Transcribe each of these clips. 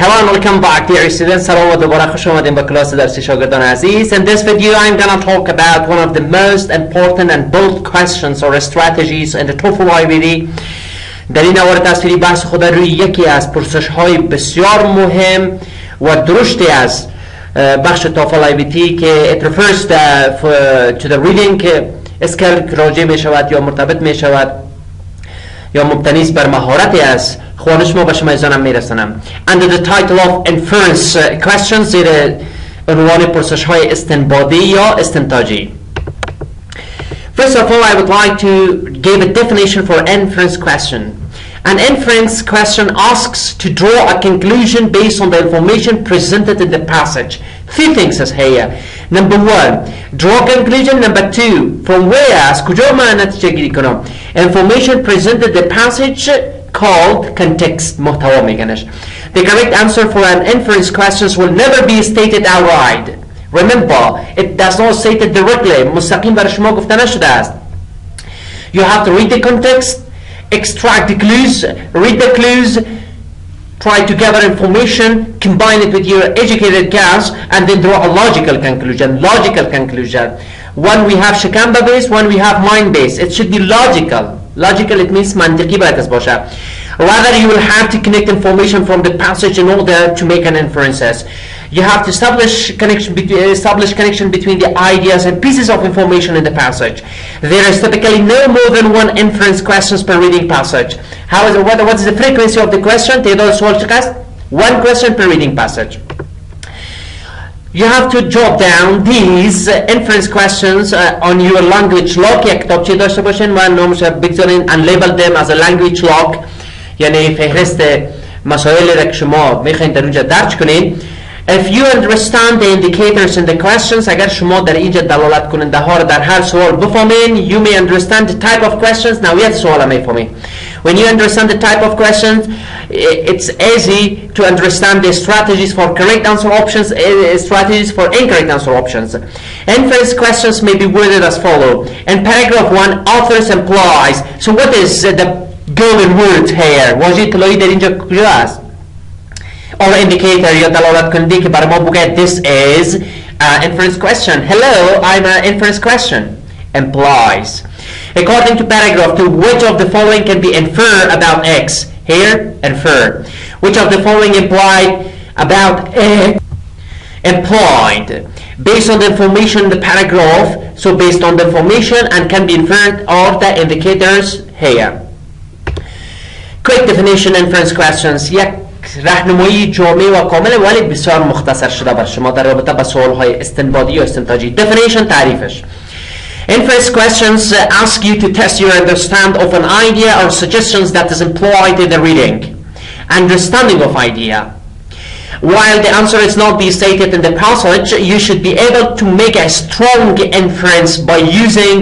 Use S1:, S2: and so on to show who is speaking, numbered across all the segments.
S1: Hello and welcome back dear students. سلام و دوباره خوش آمدین به کلاس درسی شاگردان عزیز. In this video I'm gonna talk about one of the most important and bold questions or strategies in the TOEFL IBD. در این آور تصویری بحث خود روی یکی از پرسش های بسیار مهم و درشتی از بخش TOEFL IBD که it refers to the reading skill که راجع می شود یا مرتبط می شود یا مبتنی است بر مهارتی از خوانش ما به شما ایزانم میرسانم. Under the title of Inference Question زیر عنوان پرسش های استنباطی یا استنتاجی. First of all, I would like to give a definition for inference question. An inference question asks to draw a conclusion based on the information presented in the passage. Three things is here. Number one, draw a conclusion. Number two, from where از کجا من نتیجه گیری کنم. Information presented in the passage called context. محتوا میگنش. The correct answer for an inference question will never be stated outright. Remember, it does not state it directly. مستقیم بر شما گفته نشده است. You have to read the context, extract the clues, read the clues, try to gather information, combine it with your educated guess, and then draw a logical conclusion. Logical conclusion. One we have Shikamba based, one we have mind based. It should be logical. Logical, it means منطقی باید است باشه. Rather, you will have to connect information from the passage in order to make an inferences. You have to establish connection between the ideas and pieces of information in the passage. There is typically no more than one inference questions per reading passage. What is the frequency of the question? One question per reading passage. You have to jot down these inference questions on your language log. یک کتابچه داشته باشین و نامش بگذارین and label them as a language log. یعنی فهرست مسائل را که شما میخواین در اونجا درج کنین. If you understand the indicators in the questions, اگر شما در اینجا دلالت کننده ها را در هر سوال بفهمین, you may understand the type of questions. نوعیت سوال میفهمین. When you understand the type of questions, it's easy to understand the strategies for correct answer options, strategies for incorrect answer options. Inference questions may be worded as follows. In paragraph 1, authors implies. So what is the golden word here? واژه طلایی در اینجا کجا است؟ Or indicator یا دلالت کننده که برای ما بگه this is an inference question. Hello, I'm an inference question. Implies. According to paragraph 2, which of the following can be inferred about X? Here, infer. Which of the following implied about X? Implied. Based on the information in the paragraph, so based on the information and can be inferred are the indicators here. Quick definition inference questions. یک راهنمایی جامع و کامل ولی بسیار مختصر شده بر شما در رابطه با سوال‌های استنباطی و استنتاجی. Definition تعریفش. Inference questions ask you to test your understanding of an idea or suggestions that is implied in the reading. Understanding of idea. While the answer is not be stated in the passage, you should be able to make a strong inference by using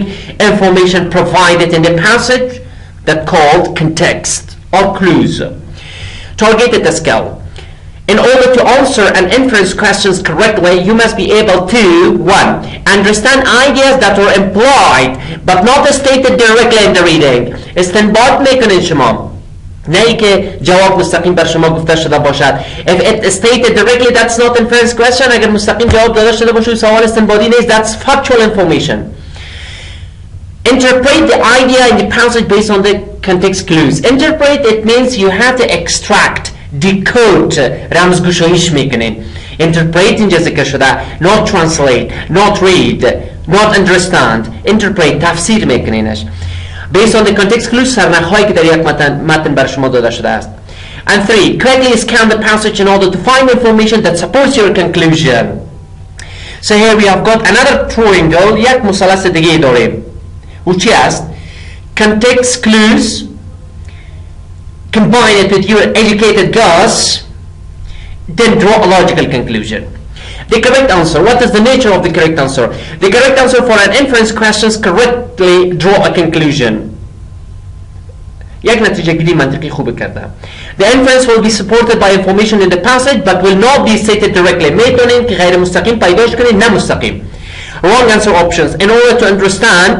S1: information provided in the passage that called context or clues. Targeted skill. In order to answer an inference questions correctly, you must be able to 1. Understand ideas that are implied but not stated directly in the reading. استنباط میکنید شما. نه اینکه جواب مستقیم بر شما گفته شده باشد. If it stated directly, that's not inference question. اگر مستقیم جواب داده شده باشه سوال استنباطی نیست. That's factual information. Interpret the idea in the passage based on the context clues. Interpret, it means you have to extract, decode. رمزگشاییش میکنین. Interpret اینجا ذکر شده. Not translate, not read, not understand. Interpret, تفسیر میکنینش. Based on the context clues, سرنخهایی که در یک متن بر شما داده شده است. And 3. Correctly scan the passage in order to find information that supports your conclusion. So here we have got another triangle. یک مثلث دیگه داریم. Which is context clues, combine it with your educated guess, then draw a logical conclusion. The correct answer. What is the nature of the correct answer? The correct answer for an inference question is correctly draw a conclusion. یک نتیجه گیری منطقی خوب کرده. The inference will be supported by information in the passage but will not be stated directly. میتونین که غیر مستقیم پیداش کنین نه مستقیم. Wrong answer options. In order to understand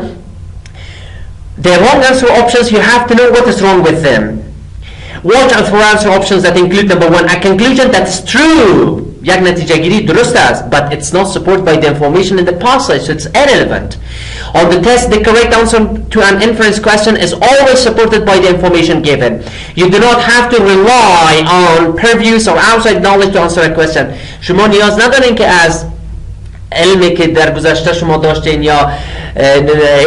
S1: the wrong answer options, you have to know what is wrong with them. Watch out for answer options that include number 1, a conclusion that is true. یک نتیجه گیری درست است, but it's not supported by the information in the passage, so it's irrelevant. On the test, the correct answer to an inference question is always supported by the information given. You do not have to rely on previous or outside knowledge to answer a question. شما نیاز ندارین که از علمی که در گذشته شما داشتین یا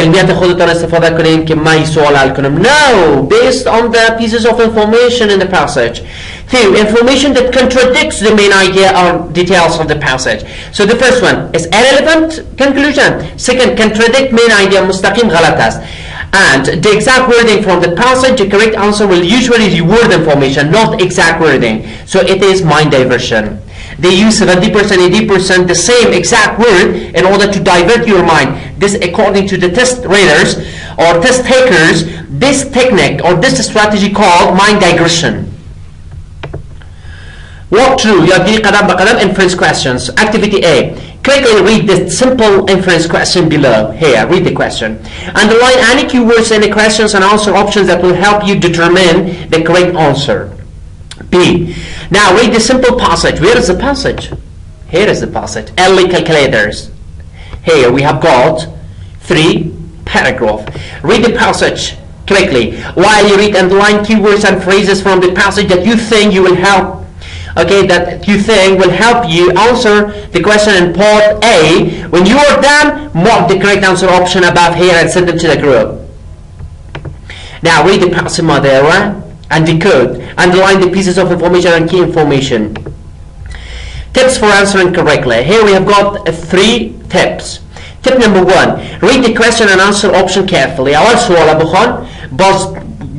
S1: علمیت خودتان استفاده کنین که من این سوال حل کنم. No, based on the pieces of information in the passage. 2. Information that contradicts the main idea or details of the passage. So the first one is irrelevant conclusion. Second, contradict main idea, مستقیم غلط است. And the exact wording from the passage, the correct answer will usually reword information, not exact wording. So it is mind diversion. They use 70%, 80% the same exact word in order to divert your mind. This, according to the test raters or test takers, this technique or this strategy called mind digression. Walk through يبدي قدم بقدم inference questions. Activity A. Quickly read the simple inference question below. Here, read the question. Underline any keywords in the questions and answer options that will help you determine the correct answer. B. Now read the simple passage. Where is the passage? Here is the passage. Early calculators. Here we have got 3 paragraphs. Read the passage quickly. While you read, underline keywords and phrases from the passage that you think you will help. Okay, that you think will help you answer the question in part A. When you are done, mark the correct answer option above here and send them to the group. Now read the passage Madeira and decode. Underline the pieces of information and key information. Tips for answering correctly. Here we have got 3 tips. Tip number 1. Read the question and answer option carefully. اول سوال بخون باز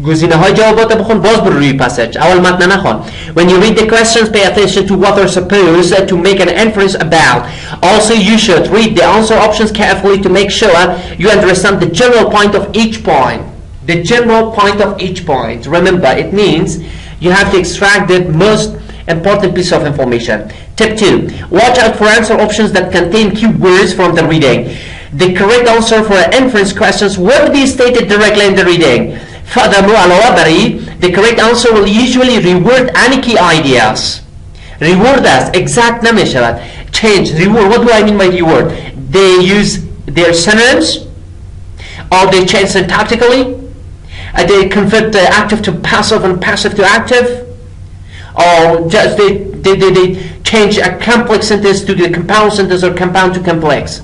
S1: گزینه های جوابات بخون باز برو روی پاسج اول متن نخون. When you read the questions, pay attention to what they're supposed to make an inference about. Also, you should read the answer options carefully to make sure you understand the general point of each point. The general point of each point. Remember, it means you have to extract the most important piece of information. Tip 2. Watch out for answer options that contain keywords from the reading. The correct answer for inference questions will be stated directly in the reading. Furthermore, the correct answer will usually reword any key ideas. Reword as exact نمیشود. Change, reword. What do I mean by reword? They use their synonyms, or they change syntactically. They convert the active to passive and passive to active, or just they change a complex sentence to the compound sentence or compound to complex.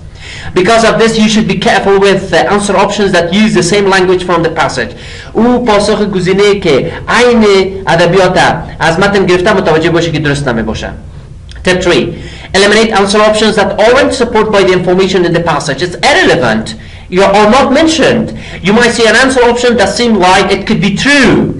S1: Because of this, you should be careful with the answer options that use the same language from the passage. او پاسخ گزینه که عین ادبیات از متن گرفته متوجه باشه که درست نمیباشه. Tip 3. Eliminate answer options that aren't supported by the information in the passage. It's irrelevant. You are not mentioned. You might see an answer option that seems like it could be true.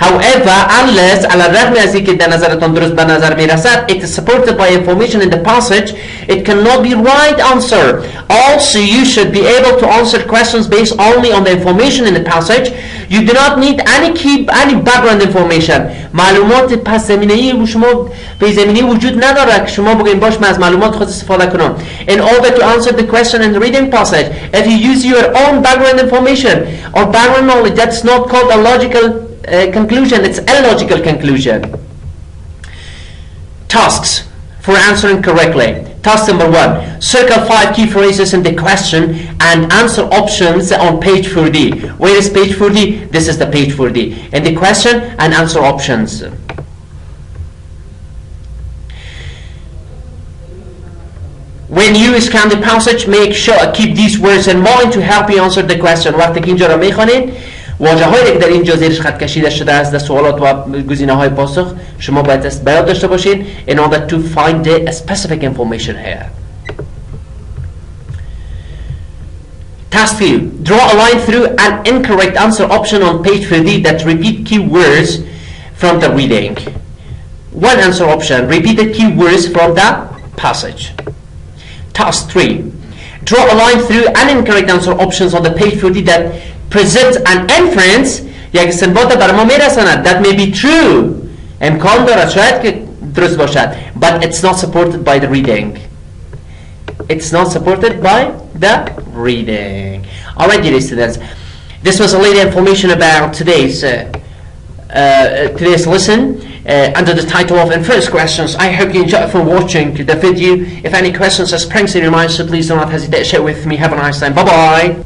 S1: However, unless على الرغم از اینکه در نظرتان درست به نظر میرسد, it is supported by information in the passage, it cannot be right answer. Also, you should be able to answer questions based only on the information in the passage. You do not need any background information. معلومات پس زمینه‌ای شما به زمینه وجود نداره که شما بگین باش من از معلومات خود استفاده کنم. In order to answer the question in the reading passage, if you use your own background information or background knowledge, that's not called a logical conclusion, it's a illogical conclusion. Tasks for answering correctly. Task number 1. Circle 5 key phrases in the question and answer options on page 4D. Where is page 4D? This is the page 4D. In the question and answer options. When you scan the passage, make sure keep these words in mind to help you answer the question. وقتی که اینجا را میخوانید واژه‌هایی که در اینجا زیرش خط کشیده شده از سوالات و گزینه‌های پاسخ شما باید دست به یاد داشته باشین in order to find the specific information here. Task 2. Draw a line through an incorrect answer option on page 3D that repeat keywords from the reading. One answer option, repeated keywords from the passage. Task 3. Draw a line through an incorrect answer options on the page 3D that presents an inference یک استنباط بر ما میرساند that may be true امکان دارد شاید که درست باشد but it's not supported by the reading. It's not supported by the reading. Alright, dear students, this was a little information about today's today's lesson under the title of Inference Questions. I hope you enjoyed from watching the video. If any questions or springs in your mind, so please do not hesitate to share with me. Have a nice time. Bye bye.